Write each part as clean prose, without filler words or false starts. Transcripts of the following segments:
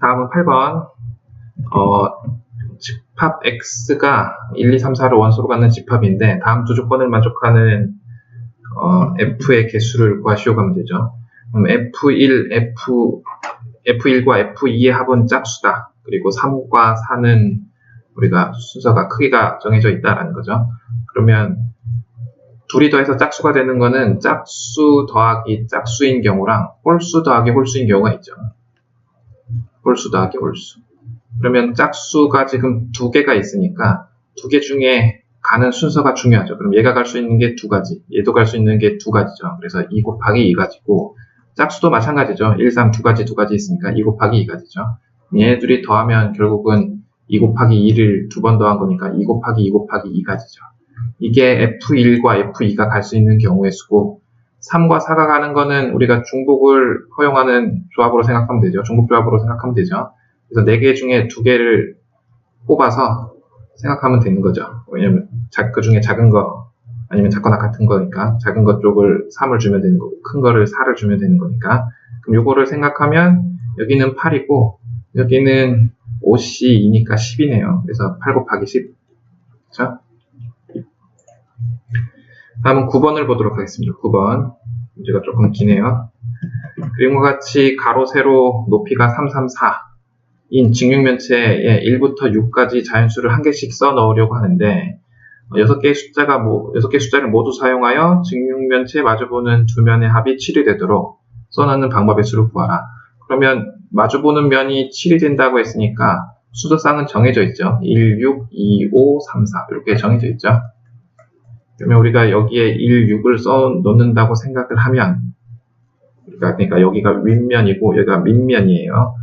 다음은 8번. 집합 X가 1, 2, 3, 4를 원소로 갖는 집합인데 다음 두 조건을 만족하는 F의 개수를 구하시오 하면 되죠. 그럼 F1, F1과 F2의 합은 짝수다. 그리고 3과 4는 우리가 순서가 크기가 정해져 있다라는 거죠. 그러면 둘이 더해서 짝수가 되는 거는 짝수 더하기 짝수인 경우랑 홀수 더하기 홀수인 경우가 있죠. 홀수 더하기 홀수. 그러면 짝수가 지금 두 개가 있으니까 두 개 중에 가는 순서가 중요하죠. 그럼 얘가 갈 수 있는 게 두 가지, 얘도 갈 수 있는 게 두 가지죠. 그래서 2 곱하기 2가지고 짝수도 마찬가지죠. 1, 3 두 가지 있으니까 2 곱하기 2가지죠. 얘네들이 더하면 결국은 2 곱하기 2를 두 번 더한 거니까 2 곱하기 2 곱하기 2가지죠. 이게 F1과 F2가 갈 수 있는 경우의 수고, 3과 4가 가는 거는 우리가 중복을 허용하는 조합으로 생각하면 되죠. 중복 조합으로 생각하면 되죠. 그래서 4개 중에 2개를 뽑아서 생각하면 되는 거죠. 왜냐면 그 중에 작은 거 아니면 작거나 같은 거니까 작은 것 쪽을 3을 주면 되는 거고 큰 거를 4를 주면 되는 거니까, 그럼 요거를 생각하면 여기는 8이고 여기는 5C2니까 10이네요. 그래서 8 곱하기 10. 그렇죠? 다음은 9번을 보도록 하겠습니다. 9번. 문제가 조금 기네요. 그림과 같이 가로, 세로 높이가 3, 3, 4인 직육면체에 1부터 6까지 자연수를 한 개씩 써 넣으려고 하는데 6개의 숫자를 모두 사용하여 직육면체에 마주보는 두 면의 합이 7이 되도록 써넣는 방법의 수를 구하라. 그러면 마주보는 면이 7이 된다고 했으니까 수도쌍은 정해져 있죠. 1, 6, 2, 5, 3, 4 이렇게 정해져 있죠. 그러면 우리가 여기에 1, 6을 써 놓는다고 생각을 하면 그러니까 여기가 윗면이고 여기가 밑면이에요.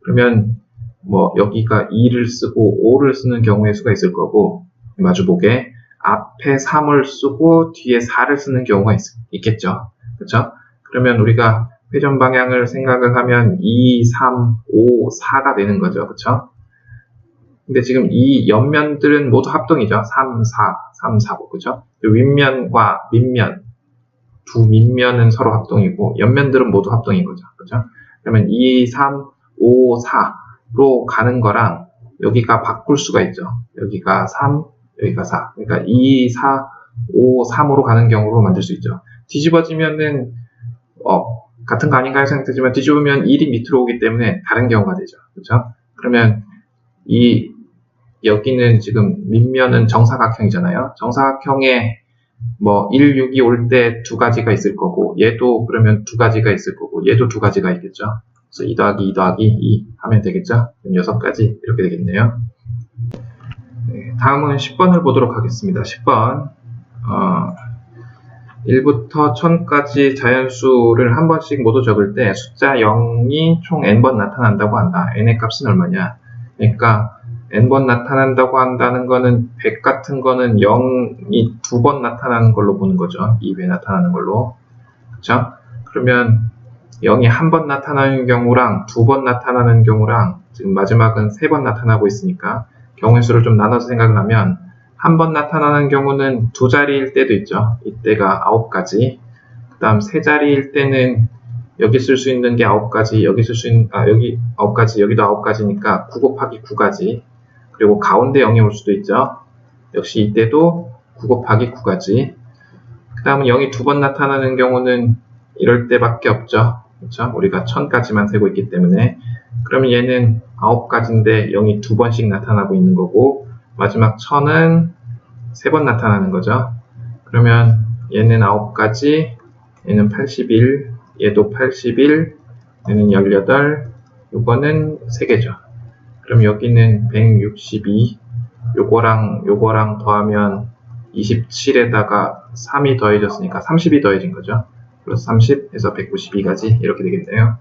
그러면 뭐 여기가 2를 쓰고 5를 쓰는 경우의 수가 있을 거고, 마주보게 앞에 3을 쓰고 뒤에 4를 쓰는 경우가 있겠죠. 그렇죠? 그러면 우리가 회전 방향을 생각을 하면 2, 3, 5, 4가 되는 거죠. 그렇죠? 근데 지금 이 옆면들은 모두 합동이죠. 3, 4, 3, 4, 5. 그죠? 윗면과 밑면, 두 밑면은 서로 합동이고, 옆면들은 모두 합동인 거죠. 그죠? 그러면 2, 3, 5, 4로 가는 거랑 여기가 바꿀 수가 있죠. 여기가 3, 여기가 4. 그러니까 2, 4, 5, 3으로 가는 경우로 만들 수 있죠. 뒤집어지면은, 같은 거 아닌가 생각되지만 뒤집으면 1이 밑으로 오기 때문에 다른 경우가 되죠. 그죠? 그러면 여기는 지금 밑면은 정사각형이잖아요. 정사각형에 뭐 1, 6이 올 때 두 가지가 있을 거고, 얘도 그러면 두 가지가 있을 거고, 얘도 두 가지가 있겠죠. 그래서 2 더하기 2 더하기 2 하면 되겠죠. 그럼 6가지 이렇게 되겠네요. 네, 다음은 10번을 보도록 하겠습니다. 10번. 1부터 1000까지 자연수를 한 번씩 모두 적을 때 숫자 0이 총 n번 나타난다고 한다. n의 값은 얼마냐? 그러니까 n번 나타난다고 한다는 거는 100 같은 거는 0이 2번 나타나는 걸로 보는 거죠. 2배 나타나는 걸로. 그렇죠? 그러면 0이 한 번 나타나는 경우랑 2번 나타나는 경우랑 지금 마지막은 3번 나타나고 있으니까 경우의 수를 좀 나눠서 생각을 하면 한 번 나타나는 경우는 두 자리일 때도 있죠. 이때가 9가지. 그 다음 세 자리일 때는 여기 쓸 수 있는 게 9가지, 여기 쓸 수 있는, 여기 9가지, 여기도 9가지니까 9 곱하기 9가지. 그리고 가운데 0이 올 수도 있죠. 역시 이때도 9 곱하기 9가지. 그 다음은 0이 두 번 나타나는 경우는 이럴 때밖에 없죠. 그렇죠? 우리가 1000까지만 세고 있기 때문에. 그러면 얘는 9가지인데 0이 두 번씩 나타나고 있는 거고, 마지막 1000은 3번 나타나는 거죠. 그러면 얘는 9가지, 얘는 81, 얘도 81, 얘는 18, 요거는 3개죠. 그럼 여기는 162, 요거랑 더하면 27에다가 3이 더해졌으니까 30이 더해진 거죠. 플러스 30에서 192까지 이렇게 되겠네요.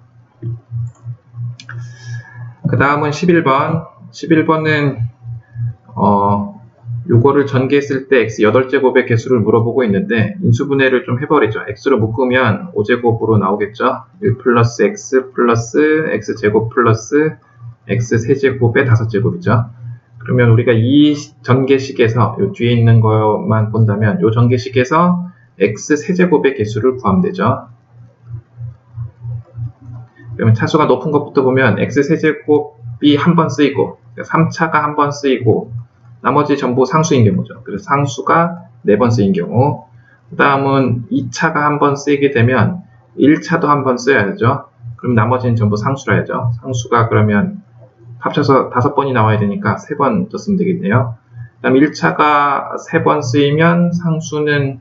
그 다음은 11번. 11번은 요거를 전개했을 때 x 8제곱의 개수를 물어보고 있는데 인수분해를 좀 해버리죠. x로 묶으면 5제곱으로 나오겠죠. 1 플러스 x 플러스 x제곱 플러스 x 세제곱의 5제곱이죠. 그러면 우리가 이 전개식에서 요 뒤에 있는 것만 본다면 요 전개식에서 x 세제곱의 개수를 구하면 되죠. 그러면 차수가 높은 것부터 보면 x세제곱이 한 번 쓰이고 3차가 한 번 쓰이고 나머지 전부 상수인 경우죠. 그래서 상수가 4번 쓰인 경우, 그 다음은 2차가 한 번 쓰이게 되면 1차도 한 번 써야죠. 그럼 나머지는 전부 상수라야죠. 상수가 그러면 합쳐서 5번이 나와야 되니까 3번 더 쓰면 되겠네요. 그 다음 1차가 3번 쓰이면 상수는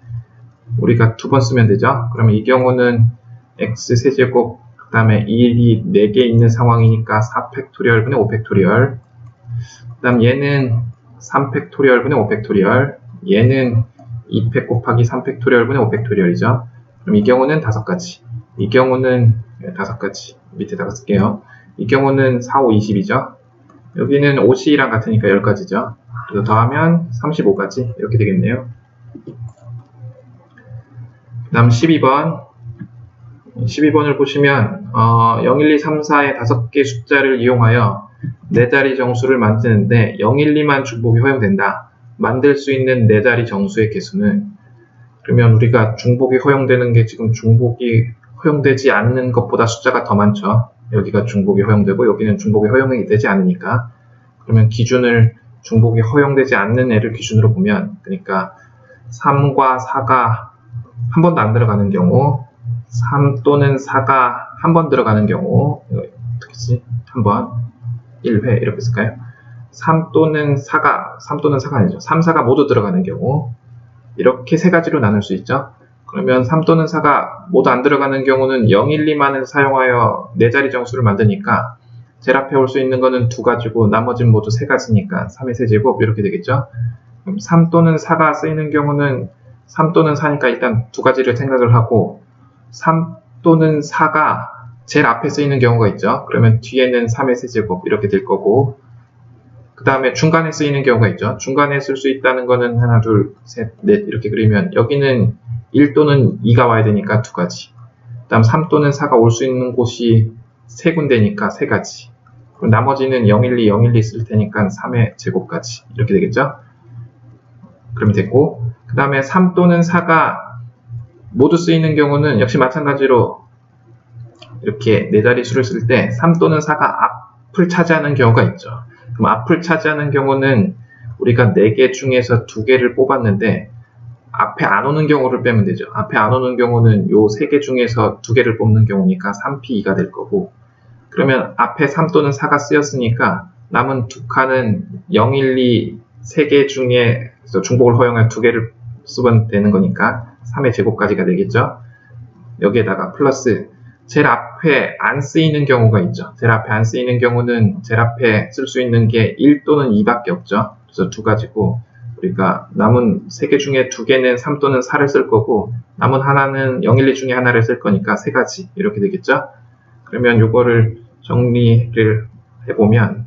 우리가 2번 쓰면 되죠. 그러면 이 경우는 x세제곱 그 다음에 1이 4개 있는 상황이니까 4팩토리얼 분의 5팩토리얼, 그 다음 얘는 3팩토리얼 분의 5팩토리얼, 얘는 2팩 곱하기 3팩토리얼 분의 5팩토리얼이죠. 그럼 이 경우는 5가지, 이 경우는 5가지, 밑에다가 쓸게요. 이 경우는 4, 5, 20이죠. 여기는 5C랑 같으니까 10가지죠. 그래서 더하면 35가지 이렇게 되겠네요. 그 다음 12번을 보시면 0, 1, 2, 3, 4의 5개 숫자를 이용하여 4자리 정수를 만드는데 0, 1, 2만 중복이 허용된다. 만들 수 있는 4자리 정수의 개수는, 그러면 우리가 중복이 허용되는 게 지금 중복이 허용되지 않는 것보다 숫자가 더 많죠. 여기가 중복이 허용되고 여기는 중복이 허용이 되지 않으니까, 그러면 기준을 중복이 허용되지 않는 애를 기준으로 보면, 그러니까 3과 4가 한 번도 안 들어가는 경우, 3 또는 4가 한 번 들어가는 경우, 어떻게 쓰지? 한번 1회 이렇게 쓸까요? 3 또는 4가 아니죠. 3, 4가 모두 들어가는 경우, 이렇게 3가지로 나눌 수 있죠. 그러면 3 또는 4가 모두 안 들어가는 경우는 0, 1, 2만을 사용하여 4자리 정수를 만드니까 제일 앞에 올 수 있는 거는 2가지고 나머지는 모두 3가지니까 3의 세제곱 이렇게 되겠죠. 그럼 3 또는 4가 쓰이는 경우는 3 또는 4니까 일단 2가지를 생각을 하고, 3 또는 4가 제일 앞에 쓰이는 경우가 있죠. 그러면 뒤에는 3의 세제곱 이렇게 될 거고, 그 다음에 중간에 쓰이는 경우가 있죠. 중간에 쓸 수 있다는 거는 하나, 둘, 셋, 넷 이렇게 그리면 여기는 1 또는 2가 와야 되니까 2가지. 그 다음 3 또는 4가 올 수 있는 곳이 3군데니까 3가지. 그럼 나머지는 0, 1, 2, 0, 1, 2 쓸 테니까 3의 제곱까지 이렇게 되겠죠. 그러면 됐고, 그 다음에 3 또는 4가 모두 쓰이는 경우는 역시 마찬가지로 이렇게 4자리 수를 쓸 때 3 또는 4가 앞을 차지하는 경우가 있죠. 그럼 앞을 차지하는 경우는 우리가 4개 중에서 2개를 뽑았는데 앞에 안 오는 경우를 빼면 되죠. 앞에 안 오는 경우는 요 3개 중에서 2개를 뽑는 경우니까 3P2가 될 거고, 그러면 앞에 3 또는 4가 쓰였으니까 남은 2칸은 0, 1, 2, 3개 중에 중복을 허용한 2개를 쓰면 되는 거니까 3의 제곱까지가 되겠죠. 여기에다가 플러스 제일 앞에 안 쓰이는 경우가 있죠. 제일 앞에 안 쓰이는 경우는 제일 앞에 쓸 수 있는 게 1 또는 2밖에 없죠. 그래서 2가지고 우리가 남은 3개 중에 2개는 3 또는 4를 쓸 거고 남은 하나는 0, 1, 2 중에 하나를 쓸 거니까 3가지 이렇게 되겠죠. 그러면 요거를 정리를 해보면